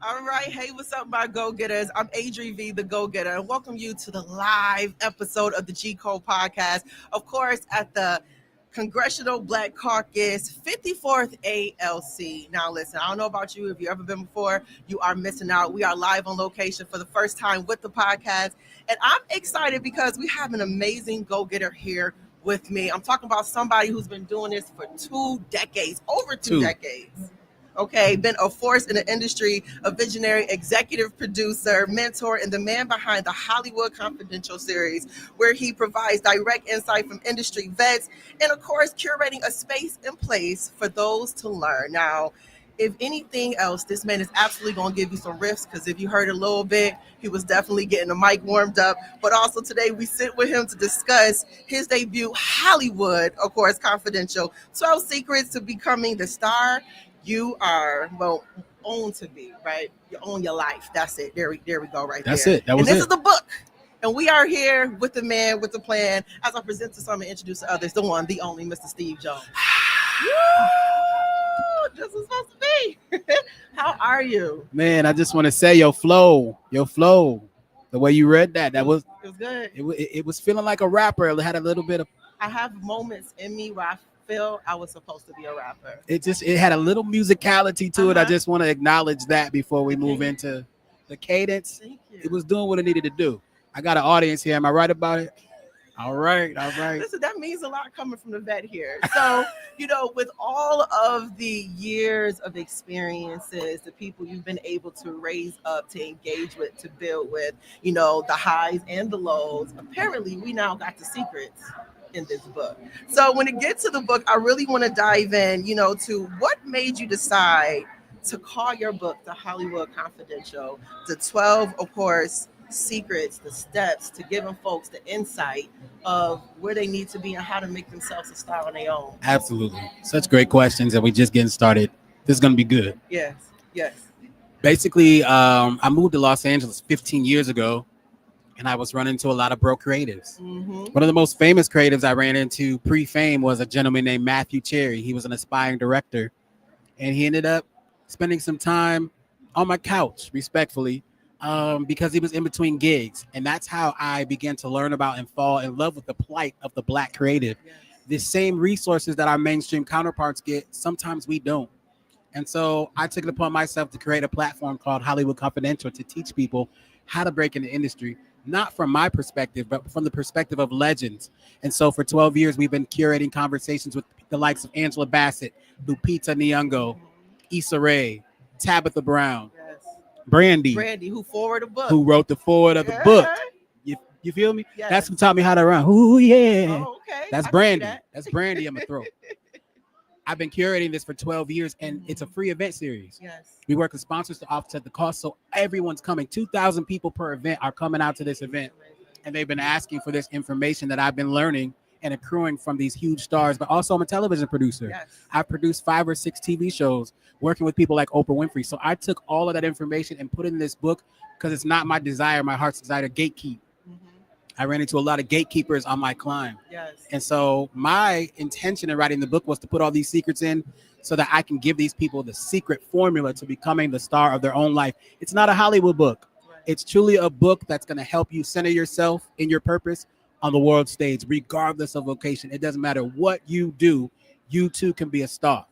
All right. Hey, what's up, my go-getters? I'm Adri V, the go-getter, and welcome you to the live episode of the G Code podcast. Of course, at the Congressional Black Caucus 54th ALC. Now, listen, I don't know about you. If you've ever been before, you are missing out. We are live on location for the first time with the podcast. And I'm excited because we have an amazing go-getter here with me. I'm talking about somebody who's been doing this for 2 decades, over two decades. Okay, been a force in the industry, a visionary executive producer, mentor, and the man behind the Hollywood Confidential series, where he provides direct insight from industry vets and, of course, curating a space and place for those to learn. Now, if anything else, this man is absolutely going to give you some riffs, because if you heard a little bit, he was definitely getting the mic warmed up. But also today we sit with him to discuss his debut, Hollywood, of course, Confidential, 12 Secrets to Becoming the Star you are, well, own to be, right? You own your life. That's it. There we go right That's there. It. That was and this it. is the book. And we are here with the man, with the plan. As I present to some and introduce to others, the one, the only, Mr. Steve Jones. Woo! This is supposed to be. How are you? Man, I just want to say your flow, the way you read that, it was good. It was feeling like a rapper. It had a little bit of. I have moments in me where I feel I was supposed to be a rapper. It had a little musicality to it. I just want to acknowledge that before we move into the cadence. Thank you. It was doing what it needed to do. I got an audience here. Am I right about it? All right. Listen, that means a lot coming from the vet here. So, with all of the years of experiences, the people you've been able to raise up, to engage with, to build with, the highs and the lows, apparently we now got the secrets in this book. So when it gets to the book, I really want to dive in, to what made you decide to call your book The Hollywood Confidential, the 12, of course, secrets, the steps to giving folks the insight of where they need to be and how to make themselves a star on their own. Absolutely. Such great questions, and we just getting started. This is going to be good. Yes. Basically, I moved to Los Angeles 15 years ago. And I was running into a lot of broke creatives. Mm-hmm. One of the most famous creatives I ran into pre-fame was a gentleman named Matthew Cherry. He was an aspiring director. And he ended up spending some time on my couch, respectfully, because he was in between gigs. And that's how I began to learn about and fall in love with the plight of the Black creative. Yes. The same resources that our mainstream counterparts get, sometimes we don't. And so I took it upon myself to create a platform called Hollywood Confidential to teach people how to break in the industry. Not from my perspective, but from the perspective of legends. And so for 12 years, we've been curating conversations with the likes of Angela Bassett, Lupita Nyong'o, Issa Rae, Tabitha Brown, Brandy, who forward the book, who wrote the forward of the book. You feel me? Yes. That's who taught me how to run. Ooh, yeah. Oh, okay. That's Brandy. That's Brandy in my throat. I've been curating this for 12 years, and it's a free event series. Yes. We work with sponsors to offset the cost, so everyone's coming. 2,000 people per event are coming out to this event, and they've been asking for this information that I've been learning and accruing from these huge stars, but also I'm a television producer. Yes. I've produced 5 or 6 TV shows working with people like Oprah Winfrey. So I took all of that information and put it in this book because it's not my desire, my heart's desire to gatekeep. I ran into a lot of gatekeepers on my climb. Yes. And so my intention in writing the book was to put all these secrets in so that I can give these people the secret formula to becoming the star of their own life. It's not a Hollywood book. Right. It's truly a book that's going to help you center yourself in your purpose on the world stage, regardless of location. It doesn't matter what you do, you too can be a star.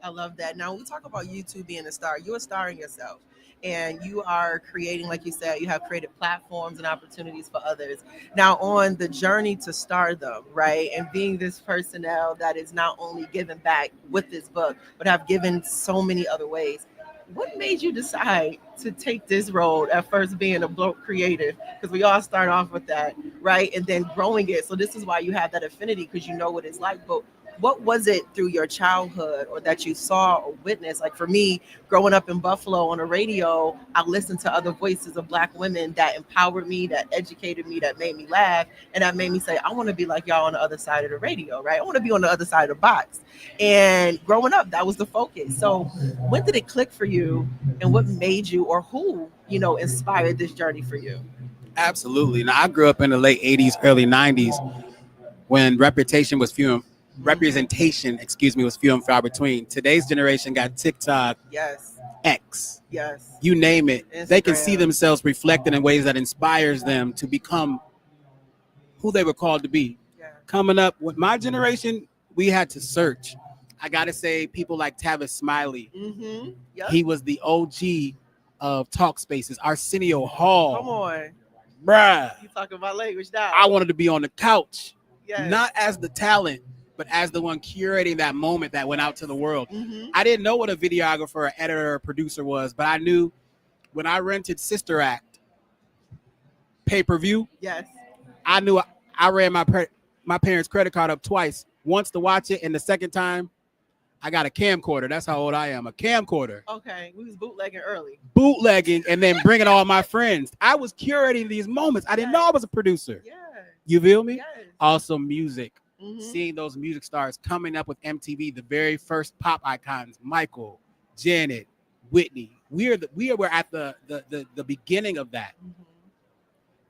I love that. Now, when we talk about you two being a star, you're a star in yourself. And you are creating, like you said, you have created platforms and opportunities for others. Now, on the journey to stardom, right, and being this personnel that is not only giving back with this book, but have given so many other ways, what made you decide to take this road at first being a bloke creative? Because we all start off with that, right, and then growing it. So this is why you have that affinity, because you know what it's like. But what was it through your childhood or that you saw or witnessed? Like for me, growing up in Buffalo on the radio, I listened to other voices of Black women that empowered me, that educated me, that made me laugh. And that made me say, I want to be like y'all on the other side of the radio, right? I want to be on the other side of the box. And growing up, that was the focus. So when did it click for you, and what made you, or who, inspired this journey for you? Absolutely. Now, I grew up in the late 80s, early 90s when representation was few and far between. Today's generation got TikTok, yes, X, Yes. You name it. They can see Instagram. themselves reflected in ways that inspires them to become who they were called to be. Yeah. Coming up with my generation, we had to search. I gotta say, people like Tavis Smiley. Mm-hmm. Yep. He was the OG of talk spaces. Arsenio Hall. Come on. Bruh. You talking about language now. I wanted to be on the couch. Yes. Not as the talent, but as the one curating that moment that went out to the world. Mm-hmm. I didn't know what a videographer, an editor, or producer was, but I knew when I rented Sister Act pay-per-view, Yes. I knew I ran my parents' credit card up twice. Once to watch it, and the second time, I got a camcorder. That's how old I am. A camcorder. Okay. We was bootlegging early. Bootlegging and then bringing all my friends. I was curating these moments. I didn't know I was a producer. Yeah. You feel me? Yes. Also music. Mm-hmm. Seeing those music stars coming up with MTV, the very first pop icons, Michael, Janet, Whitney. We were at the beginning of that. Mm-hmm.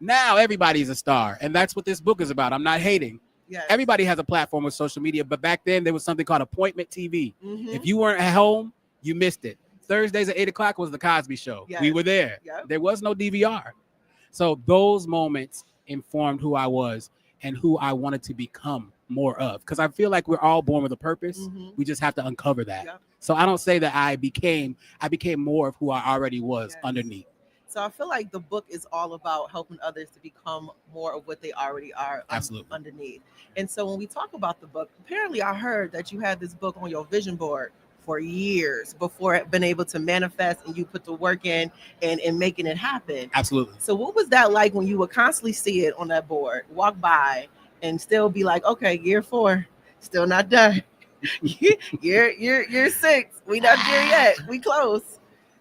Now everybody's a star, and that's what this book is about. I'm not hating. Yes. Everybody has a platform with social media, but back then there was something called appointment TV. Mm-hmm. If you weren't at home, you missed it. Thursdays at 8:00 was the Cosby Show. Yes. We were there. Yep. There was no DVR. So those moments informed who I was and who I wanted to become more of. Because I feel like we're all born with a purpose. Mm-hmm. We just have to uncover that. Yep. So I don't say that I became more of who I already was Yes. underneath. So I feel like the book is all about helping others to become more of what they already are. Absolutely. Underneath. And so when we talk about the book, apparently I heard that you had this book on your vision board for years before it been able to manifest, and you put the work in and making it happen. Absolutely. So what was that like when you would constantly see it on that board, walk by and still be like, okay, year 4, still not done. year 6, we not there yet. We close.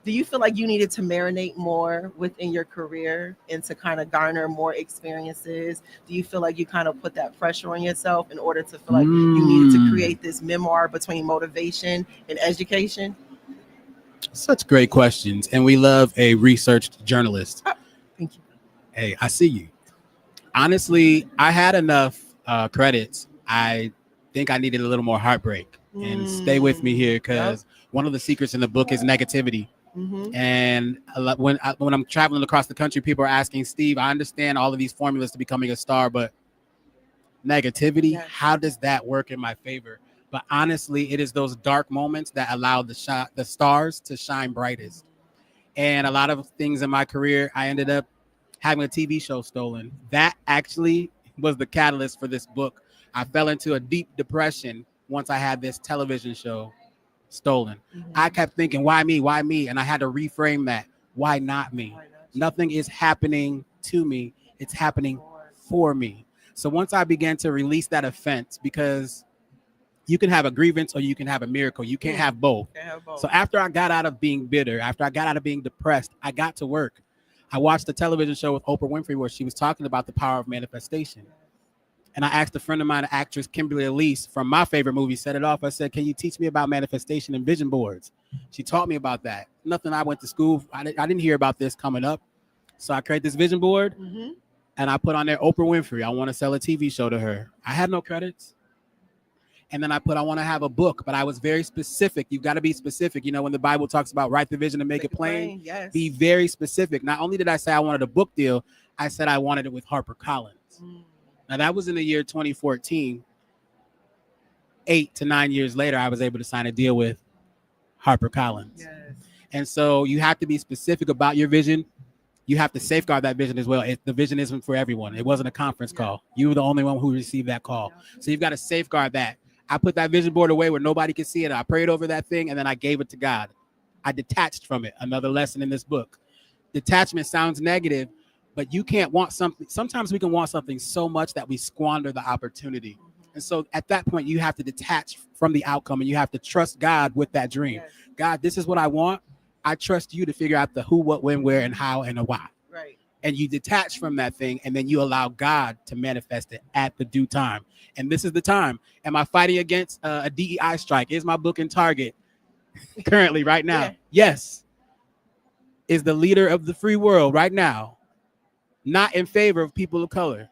Do you feel like you needed to marinate more within your career and to kind of garner more experiences? Do you feel like you kind of put that pressure on yourself in order to feel like you needed to create this memoir between motivation and education? Such great questions. And we love a researched journalist. Thank you. Hey, I see you. Honestly, I had enough credits. I think I needed a little more heartbreak. And stay with me here, because one of the secrets in the book is negativity. Mm-hmm. And when I'm traveling across the country, people are asking, Steve, I understand all of these formulas to becoming a star, but negativity, how does that work in my favor? But honestly, it is those dark moments that allow the stars to shine brightest. And a lot of things in my career, I ended up having a TV show stolen. That actually was the catalyst for this book. I fell into a deep depression once I had this television show stolen. Mm-hmm. I kept thinking, why me? Why me? And I had to reframe that. Why not me? Nothing is happening to me. It's happening for me. So once I began to release that offense, because you can have a grievance or you can have a miracle. You can't have both. So after I got out of being bitter, after I got out of being depressed, I got to work. I watched a television show with Oprah Winfrey where she was talking about the power of manifestation. And I asked a friend of mine, the actress Kimberly Elise from my favorite movie, Set It Off. I said, can you teach me about manifestation and vision boards? She taught me about that. Nothing I went to school. I didn't hear about this coming up. So I created this vision board and I put on there Oprah Winfrey. I want to sell a TV show to her. I had no credits. And then I want to have a book, but I was very specific. You've got to be specific. You know, when the Bible talks about write the vision and make it plain, yes. Be very specific. Not only did I say I wanted a book deal, I said I wanted it with HarperCollins. Now, that was in the year 2014. 8 to 9 years later, I was able to sign a deal with HarperCollins. Yes. And so you have to be specific about your vision. You have to safeguard that vision as well. The vision isn't for everyone. It wasn't a conference call. You were the only one who received that call. So you've got to safeguard that. I put that vision board away where nobody could see it. I prayed over that thing, and then I gave it to God. I detached from it. Another lesson in this book. Detachment sounds negative, but you can't want something. Sometimes we can want something so much that we squander the opportunity. And so at that point, you have to detach from the outcome, and you have to trust God with that dream. Yes. God, this is what I want. I trust you to figure out the who, what, when, where, and how, and the why. Right. And you detach from that thing, and then you allow God to manifest it at the due time. And this is the time. Am I fighting against a DEI strike? Is my book in Target currently right now? Yeah. Yes. Is the leader of the free world right now not in favor of people of color?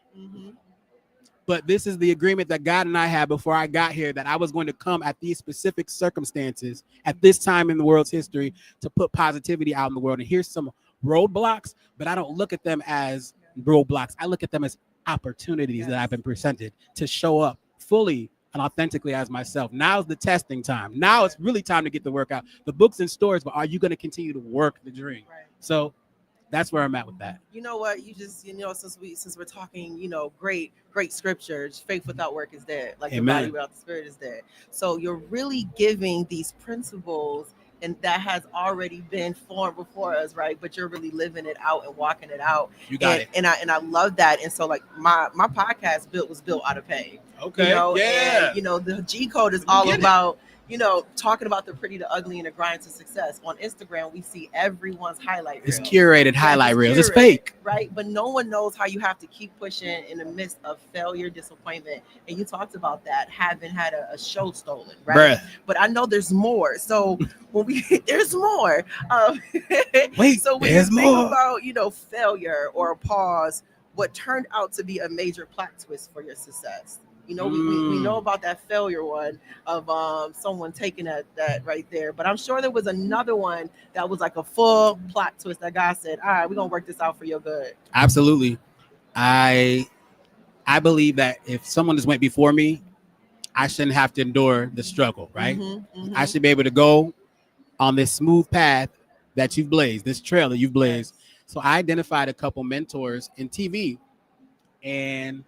But this is the agreement that God and I had before I got here, that I was going to come at these specific circumstances at this time in the world's history to put positivity out in the world. And here's some roadblocks, but I don't look at them as roadblocks. I look at them as opportunities that I've been presented to show up fully and authentically as myself. Now's the testing time. Now it's really time to get the work out. The book's in stores, but are you going to continue to work the dream? Right. So that's where I'm at with that. You know what? You just, since we're talking, great scriptures, faith without work is dead. Like Amen. the body without the spirit is dead. So you're really giving these principles, and that has already been formed before us, right? But you're really living it out and walking it out. You got it. And I love that. And so like my podcast was built out of pain. Okay. Yeah. And, the G code is all about, talking about the pretty, the ugly, and the grind to success. On Instagram, we see everyone's highlight reel. It's curated highlight reels. It's fake. Right? But no one knows how you have to keep pushing in the midst of failure, disappointment. And you talked about that, having had a show stolen, right? Bruh. But I know there's more. So when there's more. Wait, so when there's you more. think about, failure or a pause, what turned out to be a major plot twist for your success? We know about that failure one of someone taking that right there. But I'm sure there was another one that was like a full plot twist that God said, all right, we're going to work this out for your good. Absolutely. I believe that if someone just went before me, I shouldn't have to endure the struggle, right? I should be able to go on this smooth path that you've blazed, this trail that you've blazed. Yes. So I identified a couple mentors in TV, and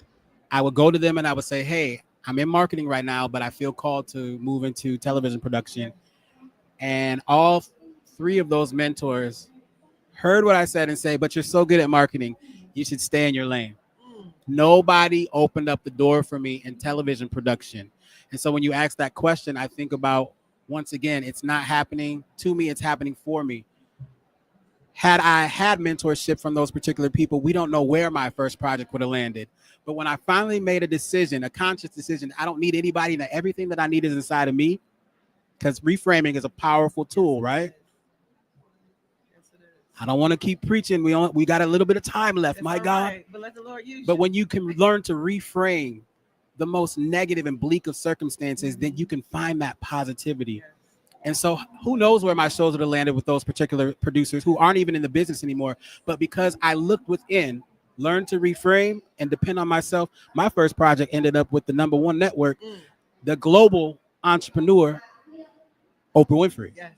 I would go to them and I would say, hey, I'm in marketing right now, but I feel called to move into television production. And all three of those mentors heard what I said and say, but you're so good at marketing, you should stay in your lane. Nobody opened up the door for me in television production. And so when you ask that question, I think about, once again, it's not happening to me, it's happening for me. Had I had mentorship from those particular people, we don't know where my first project would have landed. But when I finally made a decision, a conscious decision, I don't need anybody, that everything that I need is inside of me, because reframing is a powerful tool, right? Yes, it is. I don't want to keep preaching. We got a little bit of time left, my God. Right, but let the Lord use you. But when you can learn to reframe the most negative and bleak of circumstances, then you can find that positivity. Yes. And so who knows where my shows would have landed with those particular producers who aren't even in the business anymore. But because I looked within, learned to reframe and depend on myself, my first project ended up with the #1 network, the global entrepreneur, Oprah Winfrey. Yes.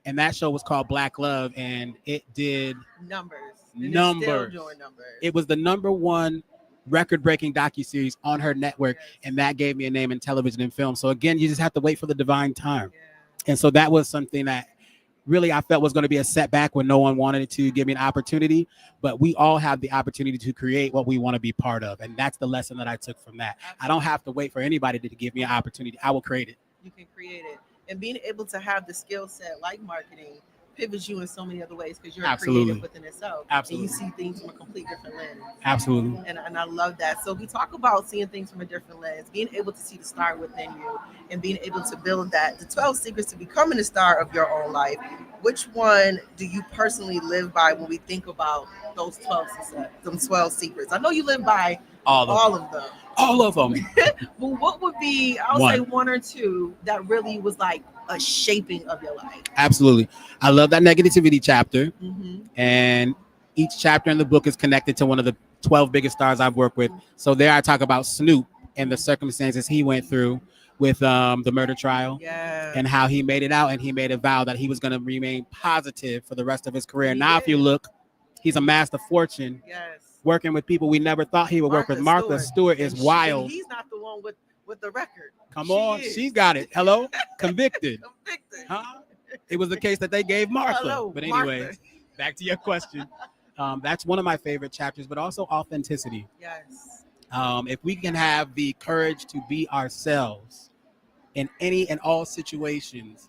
And that show was called Black Love, and it did numbers. It was the #1 record-breaking docuseries on her network, and that gave me a name in television and film. So again, you just have to wait for the divine time. Yeah. And so that was something that really I felt was going to be a setback when no one wanted to give me an opportunity. But we all have the opportunity to create what we want to be part of. And that's the lesson that I took from that. Absolutely. I don't have to wait for anybody to give me an opportunity. I will create it. You can create it. And being able to have the skill set like marketing pivots you in so many other ways, because you're creative within itself. Absolutely. And you see things from a complete different lens. Absolutely. And I love that. So we talk about seeing things from a different lens, being able to see the star within you and being able to build that. The 12 secrets to becoming a star of your own life. Which one do you personally live by when we think about those 12 secrets? I know you live by all of them. All of them. Well, what would be, I'll say one or two that really was like a shaping of your life? Absolutely. I love that negativity chapter. And each chapter in the book is connected to one of the 12 biggest stars I've worked with. So there I talk about Snoop and the circumstances he went through with the murder trial, and how he made it out, and he made a vow that he was going to remain positive for the rest of his career. Now, if you look, he's amassed a fortune working with people we never thought he would work with. Martha Stewart is wild. He's not the one with the record. Come on, she's got it. Hello, convicted. Huh? It was the case that they gave Martha. Hello, but anyway, back to your question. That's one of my favorite chapters, but also authenticity. Yes. If we can have the courage to be ourselves in any and all situations,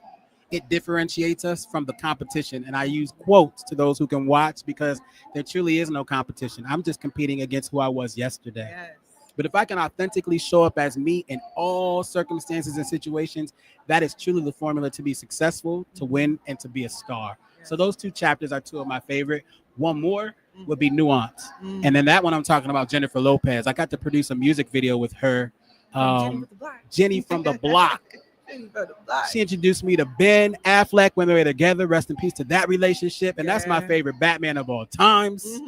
it differentiates us from the competition. And I use quotes to those who can watch, because there truly is no competition. I'm just competing against who I was yesterday. Yes. But if I can authentically show up as me in all circumstances and situations, that is truly the formula to be successful, to win, and to be a star. Yes. So those two chapters are two of my favorite. One more would be Nuance. And then that one I'm talking about, Jennifer Lopez. I got to produce a music video with her. Jenny from the Block. She introduced me to Ben Affleck when they were together. Rest in peace to that relationship. And that's my favorite Batman of all times.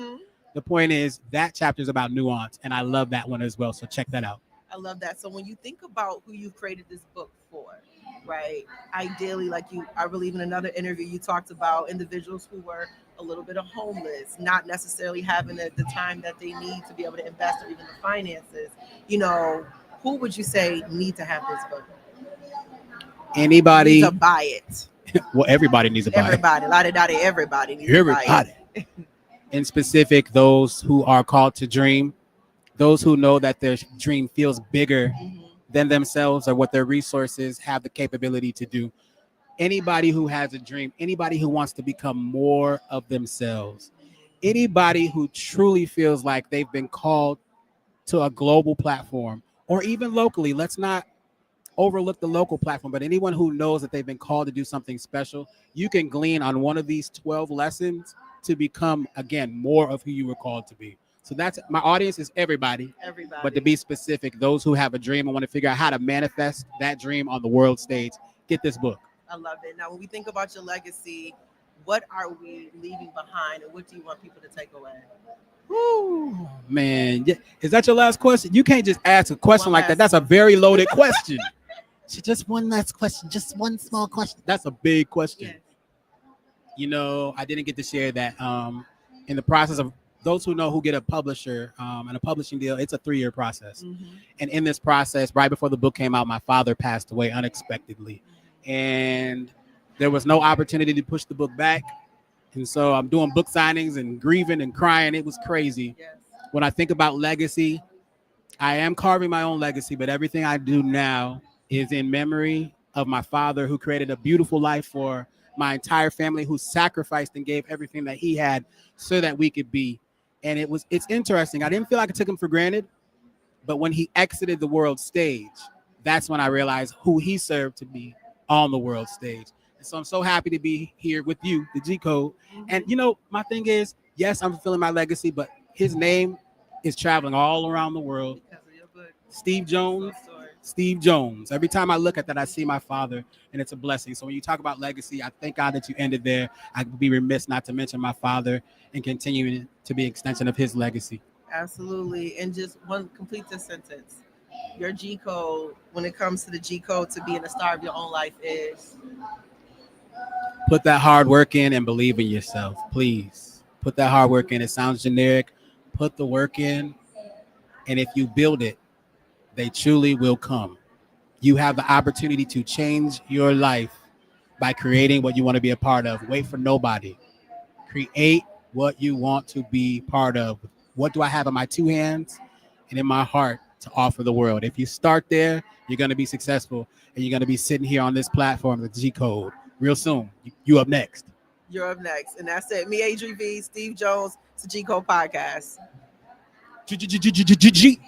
The point is that chapter is about nuance, and I love that one as well. So check that out. I love that. So when you think about who you created this book for, right? Ideally, I believe in another interview, you talked about individuals who were a little bit of homeless, not necessarily having the time that they need to be able to invest or even the finances. Who would you say need to have this book? Anybody needs to buy it. Well, everybody needs to buy it. Everybody needs to buy it. In specific, those who are called to dream, those who know that their dream feels bigger than themselves or what their resources have the capability to do. Anybody who has a dream, anybody who wants to become more of themselves, anybody who truly feels like they've been called to a global platform or even locally. Let's not overlook the local platform, but anyone who knows that they've been called to do something special, you can glean on one of these 12 lessons to become, again, more of who you were called to be. So that's my audience is everybody. But to be specific, those who have a dream and want to figure out how to manifest that dream on the world stage, get this book. I love it. Now, when we think about your legacy, what are we leaving behind, and what do you want people to take away? Ooh, man, is that your last question? You can't just ask a question like that. That's a very loaded question. Just one last question, just one small question. That's a big question. Yes. I didn't get to share that. In the process of those who know who get a publisher and a publishing deal, it's a 3-year process. And in this process, right before the book came out, my father passed away unexpectedly. And there was no opportunity to push the book back. And so I'm doing book signings and grieving and crying. It was crazy. Yes. When I think about legacy, I am carving my own legacy, but everything I do now is in memory of my father, who created a beautiful life for my entire family, who sacrificed and gave everything that he had so that we could be. And it's interesting. I didn't feel like I took him for granted, but when he exited the world stage, that's when I realized who he served to be on the world stage. And so I'm so happy to be here with you, the G Code. And my thing is, yes, I'm fulfilling my legacy, but his name is traveling all around the world. Steve Jones. Every time I look at that, I see my father, and it's a blessing. So when you talk about legacy, I thank God that you ended there. I'd be remiss not to mention my father and continuing to be an extension of his legacy. Absolutely. And just complete this sentence. Your G Code, when it comes to the G Code to being a star of your own life, is? Put that hard work in and believe in yourself, please. Put that hard work in. It sounds generic. Put the work in, and if you build it, they truly will come. You have the opportunity to change your life by creating what you want to be a part of. Wait for nobody. Create what you want to be part of. What do I have in my 2 hands and in my heart to offer the world? If you start there, you're going to be successful, and you're going to be sitting here on this platform, the G Code, real soon. You up next. You're up next. And that's it. Me, Adri V, Steve Jones. It's the G Code Podcast. G.